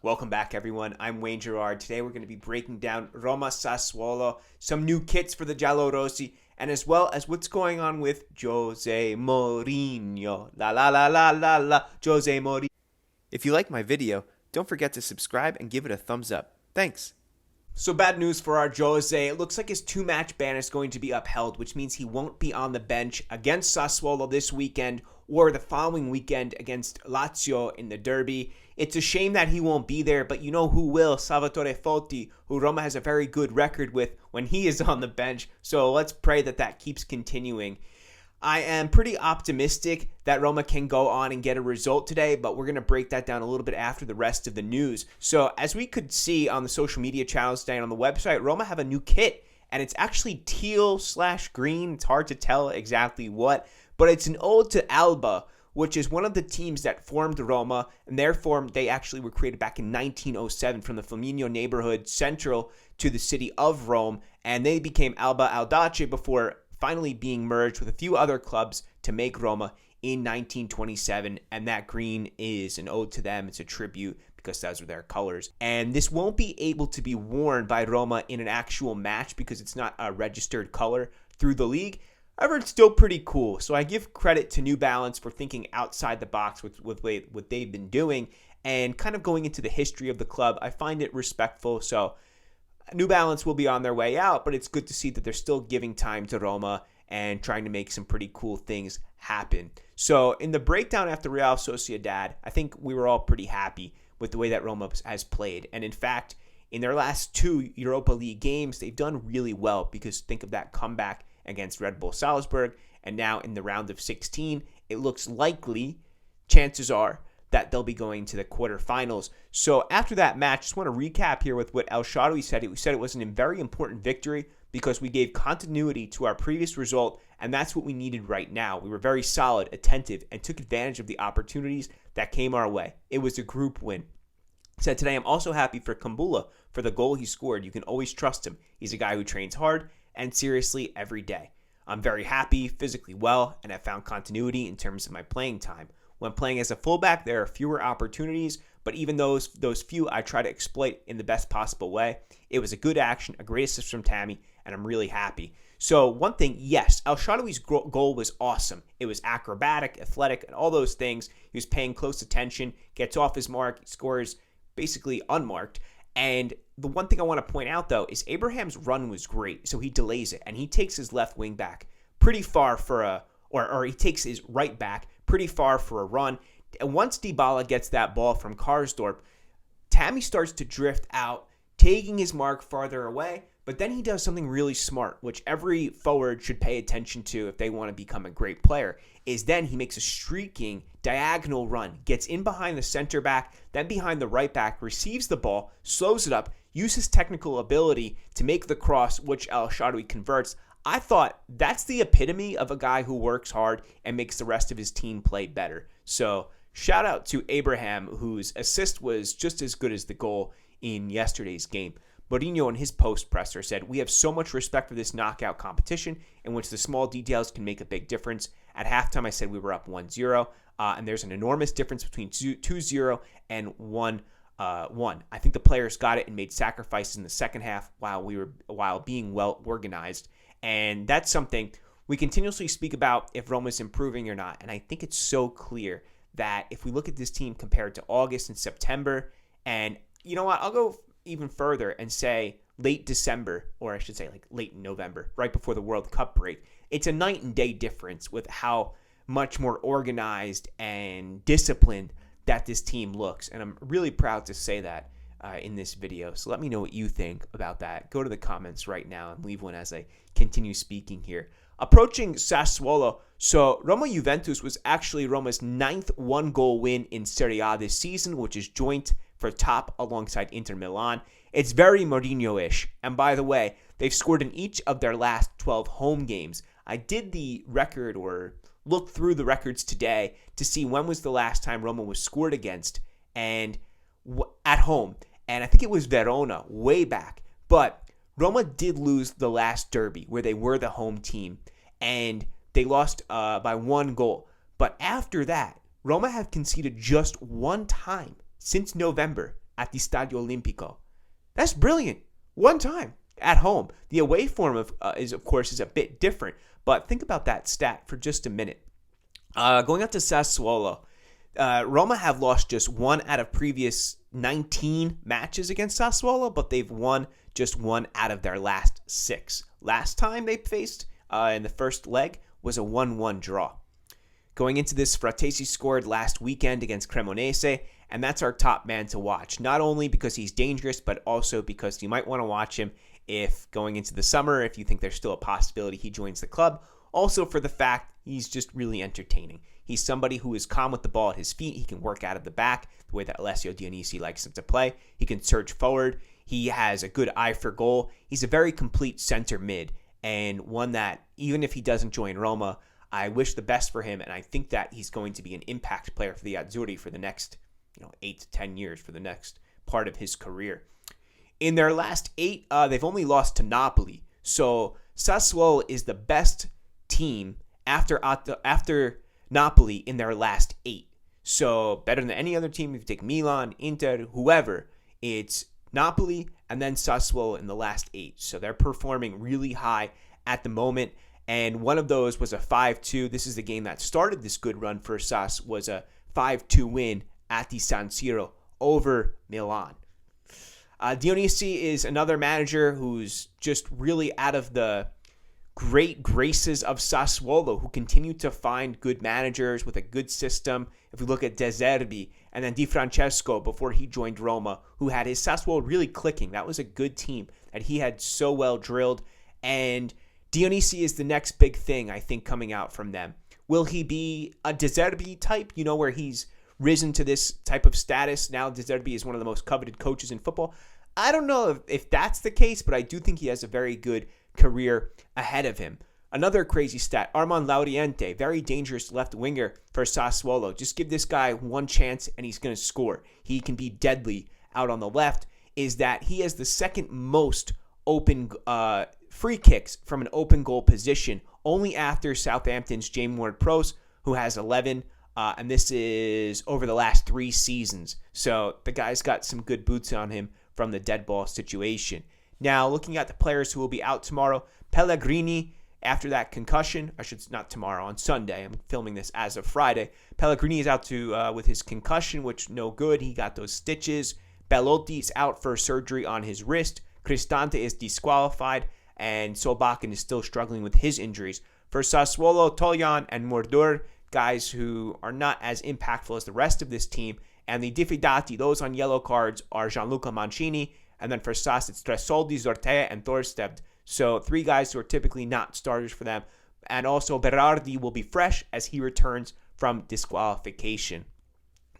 Welcome back, everyone. I'm Wayne Gerard. Today we're going to be breaking down Roma Sassuolo, some new kits for the Giallorossi, and as well as what's going on with Jose Mourinho. La la la la la la, Jose Mourinho. If you like my video, don't forget to subscribe and give it a thumbs up. Thanks. So bad news for our Jose. It looks like his 2-match ban is going to be upheld, which means he won't be on the bench against Sassuolo this weekend or the following weekend against Lazio in the Derby. It's a shame that he won't be there, but you know who will? Salvatore Foti, who Roma has a very good record with when he is on the bench. So let's pray that that keeps continuing. I am pretty optimistic that Roma can go on and get a result today, but we're going to break that down a little bit after the rest of the news. So as we could see on the social media channels today and on the website, Roma have a new kit, and it's actually teal/green. It's hard to tell exactly what, but it's an ode to Alba, which is one of the teams that formed Roma, and they actually were created back in 1907 from the Flaminio neighborhood central to the city of Rome, and they became Alba Audace before finally being merged with a few other clubs to make Roma in 1927, and that green is an ode to them. It's a tribute because those are their colors. And this won't be able to be worn by Roma in an actual match because it's not a registered color through the league. However, it's still pretty cool. So I give credit to New Balance for thinking outside the box with what they've been doing and kind of going into the history of the club. I find it respectful. So New Balance will be on their way out, but it's good to see that they're still giving time to Roma and trying to make some pretty cool things happen. So in the breakdown after Real Sociedad, I think we were all pretty happy with the way that Roma has played. And in fact, in their last 2 Europa League games, they've done really well because think of that comeback against Red Bull Salzburg. And now in the round of 16, it looks likely, chances are, that they'll be going to the quarterfinals. So after that match, just want to recap here with what El Shaarawy said. He said it was a very important victory because we gave continuity to our previous result, and that's what we needed right now. We were very solid, attentive, and took advantage of the opportunities that came our way. It was a group win. He said, today I'm also happy for Kumbula for the goal he scored. You can always trust him. He's a guy who trains hard and seriously every day. I'm very happy, physically well, and have found continuity in terms of my playing time. When playing as a fullback, there are fewer opportunities, but even those few I try to exploit in the best possible way. It was a good action, a great assist from Tammy, and I'm really happy. So one thing, yes, El Shaarawy's goal was awesome. It was acrobatic, athletic, and all those things. He was paying close attention, gets off his mark, scores basically unmarked. And the one thing I want to point out, though, is Abraham's run was great. So he delays it, and he takes his left wing back pretty far or he takes his right back pretty far for a run. And once Dybala gets that ball from Karsdorp, Tammy starts to drift out, taking his mark farther away. But then he does something really smart, which every forward should pay attention to if they want to become a great player, is then he makes a streaking diagonal run, gets in behind the center back, then behind the right back, receives the ball, slows it up, uses technical ability to make the cross, which El Shaarawy converts. I thought that's the epitome of a guy who works hard and makes the rest of his team play better. So shout out to Abraham, whose assist was just as good as the goal in yesterday's game. Mourinho in his post presser said, "We have so much respect for this knockout competition in which the small details can make a big difference. At halftime, I said we were up 1-0, and there's an enormous difference between 2-0 and 1-1. I think the players got it and made sacrifices in the second half while being well organized." And that's something we continuously speak about if Roma's improving or not. And I think it's so clear that if we look at this team compared to August and September, and you know what, I'll go even further and say late December, or I should say like late November, right before the World Cup break, it's a night and day difference with how much more organized and disciplined that this team looks. And I'm really proud to say that in this video. So let me know what you think about that. Go to the comments right now and leave one as I continue speaking here. Approaching Sassuolo, so Roma-Juventus was actually Roma's 9th one-goal win in Serie A this season, which is joint for top alongside Inter Milan. It's very Mourinho-ish. And by the way, they've scored in each of their last 12 home games. I did the record or looked through the records today to see when was the last time Roma was scored against and at home. And I think it was Verona way back. But Roma did lose the last derby where they were the home team. And they lost by 1 goal. But after that, Roma have conceded just one time since November at the Stadio Olimpico. That's brilliant. One time at home. The away form is a bit different, but think about that stat for just a minute. Going up to Sassuolo, Roma have lost just one out of previous 19 matches against Sassuolo, but they've won just one out of their last 6. Last time they faced in the first leg was a 1-1 draw. Going into this, Fratesi scored last weekend against Cremonese, and that's our top man to watch. Not only because he's dangerous, but also because you might want to watch him if going into the summer, if you think there's still a possibility he joins the club. Also for the fact he's just really entertaining. He's somebody who is calm with the ball at his feet. He can work out of the back the way that Alessio Dionisi likes him to play. He can surge forward. He has a good eye for goal. He's a very complete center mid, and one that, even if he doesn't join Roma, I wish the best for him, and I think that he's going to be an impact player for the Azzurri for the next 8 to 10 years, for the next part of his career. In their last 8, they've only lost to Napoli. So Sassuolo is the best team after Napoli in their last 8. So better than any other team. If you take Milan, Inter, whoever, it's Napoli and then Sassuolo in the last 8. So they're performing really high at the moment. And one of those was a 5-2. This is the game that started this good run for Sas, was a 5-2 win at the San Siro over Milan. Dionisi is another manager who's just really out of the great graces of Sassuolo, who continue to find good managers with a good system. If we look at De Zerbi and then Di Francesco before he joined Roma, who had his Sassuolo really clicking. That was a good team that he had so well drilled. And Dionisi is the next big thing, I think, coming out from them. Will he be a De Zerbi type, where he's risen to this type of status? Now De Zerbi is one of the most coveted coaches in football. I don't know if that's the case, but I do think he has a very good career ahead of him. Another crazy stat, Armand Lauriente, very dangerous left winger for Sassuolo. Just give this guy one chance and he's going to score. He can be deadly out on the left. Is that he has the second most open free kicks from an open goal position, only after Southampton's James Ward-Prowse, who has 11, and this is over the last 3 seasons. So the guy's got some good boots on him from the dead ball situation. Now, looking at the players who will be out tomorrow, Pellegrini, after that concussion, not tomorrow, on Sunday. I'm filming this as of Friday. Pellegrini is out with his concussion, which no good. He got those stitches. Belotti is out for surgery on his wrist. Cristante is disqualified, and Solbakken is still struggling with his injuries. For Sassuolo, Toljan and Mordur, guys who are not as impactful as the rest of this team. And the diffidati, those on yellow cards, are Gianluca Mancini. And then for Sas, it's Tresoldi, Zortea, and Thorstebd. So 3 guys who are typically not starters for them. And also Berardi will be fresh as he returns from disqualification.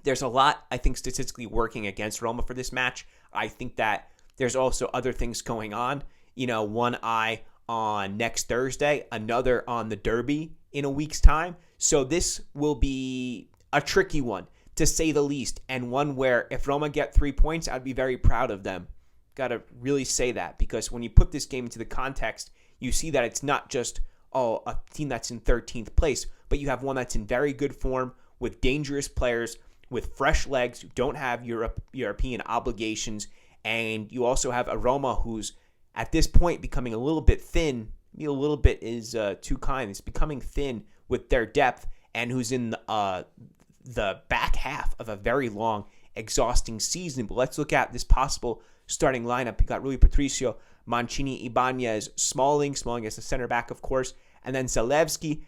There's a lot, I think, statistically working against Roma for this match. I think that there's also other things going on. One eye on next Thursday, another on the Derby in a week's time. So this will be a tricky one, to say the least, and one where if Roma get 3 points, I'd be very proud of them. Got to really say that, because when you put this game into the context, you see that it's not just, a team that's in 13th place, but you have one that's in very good form with dangerous players, with fresh legs who don't have European obligations, and you also have a Roma who's at this point becoming a little bit thin. Maybe a little bit is too kind. It's becoming thin with their depth, and who's in the back half of a very long, exhausting season. But let's look at this possible starting lineup. You got Rui Patricio, Mancini, Ibanez, Smalling as the center back, of course, and then Zalewski,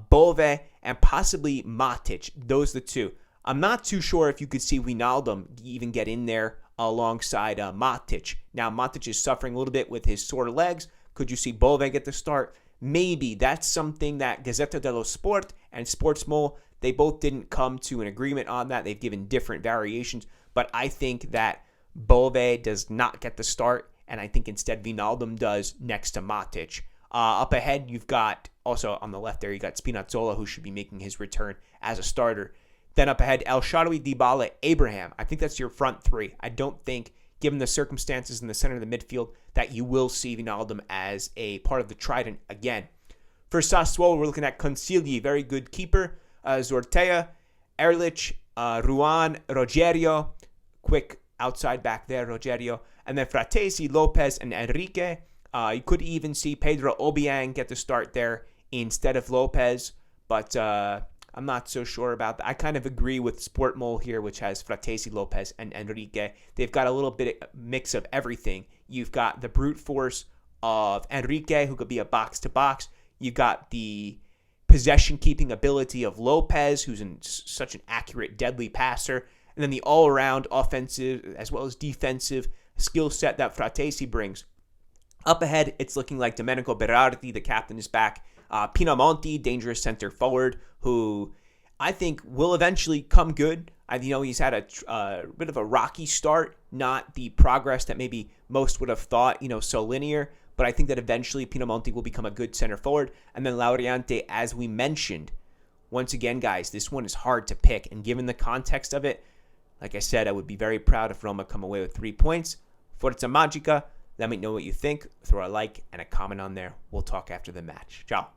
Bove, and possibly Matic. Those are the 2. I'm not too sure if you could see Wijnaldum even get in there alongside Matic. Now, Matic is suffering a little bit with his sore legs. Could you see Bove get the start? Maybe. That's something that Gazzetta dello Sport and Sportsmo, they both didn't come to an agreement on that. They've given different variations, but I think that Bove does not get the start, and I think instead Wijnaldum does next to Matic. Up ahead, you've got, also on the left there, you got Spinazzola, who should be making his return as a starter. Then up ahead, El Shaarawy, Dybala, Abraham. I think that's your front 3. I don't think, given the circumstances in the center of the midfield, that you will see Wijnaldum as a part of the trident again. For Sassuolo, we're looking at Consigli, very good keeper, Zortea, Erlich, Ruan, Rogerio, quick outside back there, Rogerio. And then Fratesi, Lopez, and Enrique. You could even see Pedro Obiang get the start there instead of Lopez, but I'm not so sure about that. I kind of agree with Sportmole here, which has Fratesi, Lopez, and Enrique. They've got a little bit of mix of everything. You've got the brute force of Enrique, who could be a box-to-box. You've got the possession-keeping ability of Lopez, who's such an accurate, deadly passer. And then the all-around offensive as well as defensive skill set that Fratesi brings. Up ahead, it's looking like Domenico Berardi, the captain, is back. Pinamonti, dangerous center forward, who I think will eventually come good. He's had a bit of a rocky start, not the progress that maybe most would have thought, so linear. But I think that eventually Pinamonti will become a good center forward. And then Lauriante, as we mentioned, once again, guys, this one is hard to pick. And given the context of it, like I said, I would be very proud if Roma come away with 3 points. Forza Magica. Let me know what you think. Throw a like and a comment on there. We'll talk after the match. Ciao.